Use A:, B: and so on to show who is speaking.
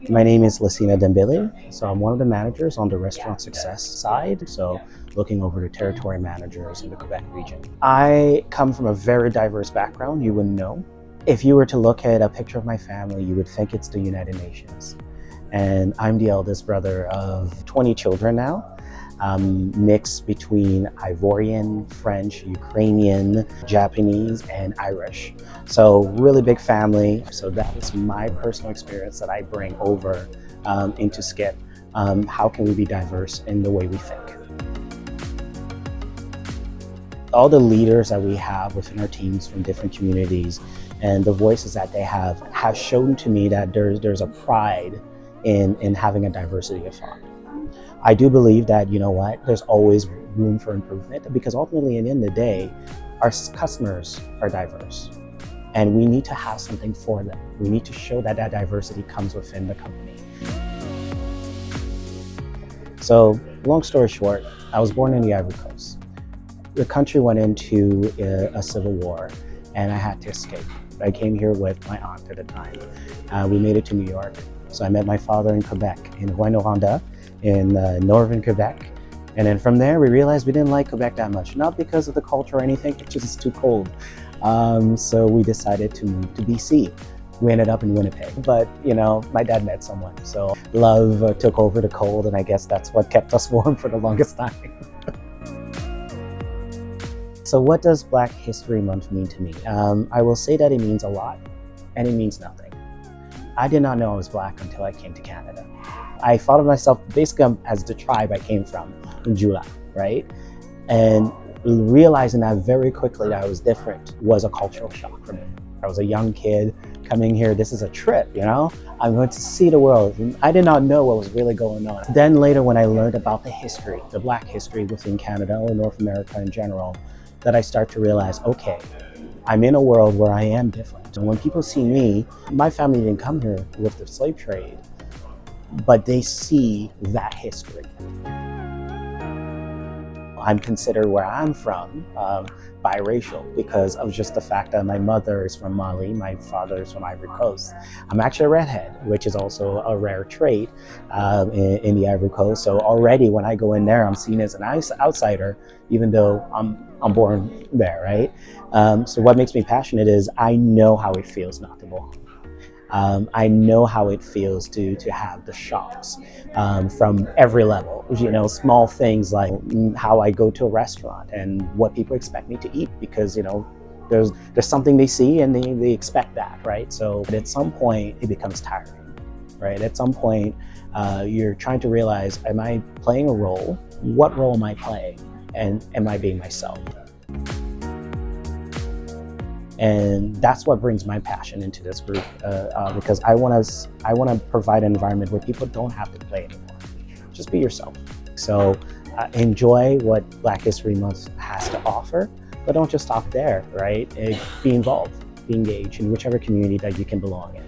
A: My name is Lacina Dembele. So I'm one of the managers on the restaurant success side. So looking over the territory managers in the Quebec region. I come from a very diverse background, you wouldn't know. If you were to look at a picture of my family, you would think it's the United Nations. And I'm the eldest brother of 20 children now, mixed between Ivorian, French, Ukrainian, Japanese, and Irish. So really big family. So that is my personal experience that I bring over into Skip. How can we be diverse in the way we think? All the leaders that we have within our teams from different communities and the voices that they have shown to me that there's a pride in having a diversity of thought. I do believe that, you know what, there's always room for improvement because ultimately at the end of the day, our customers are diverse and we need to have something for them. We need to show that that diversity comes within the company. So long story short, I was born in the Ivory Coast. The country went into a civil war and I had to escape. I came here with my aunt at the time. We made it to New York. So I met my father in Quebec, in Rouyn-Noranda, in northern Quebec. And then from there, we realized we didn't like Quebec that much. Not because of the culture or anything, it's just too cold. So we decided to move to BC. We ended up in Winnipeg, but you know, my dad met someone. So love took over the cold, and I guess that's what kept us warm for the longest time. So what does Black History Month mean to me? I will say that it means a lot, and it means nothing. I did not know I was Black until I came to Canada. I thought of myself basically as the tribe I came from, Njula, right? And realizing that very quickly that I was different was a cultural shock for me. I was a young kid coming here, this is a trip, you know? I'm going to see the world. And I did not know what was really going on. Then later when I learned about the history, the Black history within Canada or North America in general, that I start to realize, okay, I'm in a world where I am different. And when people see me, my family didn't come here with the slave trade, but they see that history. I'm considered where I'm from biracial because of just the fact that my mother is from Mali, my father is from Ivory Coast. I'm actually a redhead, which is also a rare trait in the Ivory Coast. So already when I go in there, I'm seen as an outsider, even though I'm born there, right? So what makes me passionate is I know how it feels not to belong. I know how it feels to have the shocks from every level, you know, small things like how I go to a restaurant and what people expect me to eat because, you know, there's something they see and they expect that, right? So at some point it becomes tiring, right? At some point you're trying to realize, am I playing a role? What role am I playing? And am I being myself? And that's what brings my passion into this group because I want to provide an environment where people don't have to play anymore. Just be yourself. So enjoy what Black History Month has to offer, but don't just stop there, right? Be involved, be engaged in whichever community that you can belong in.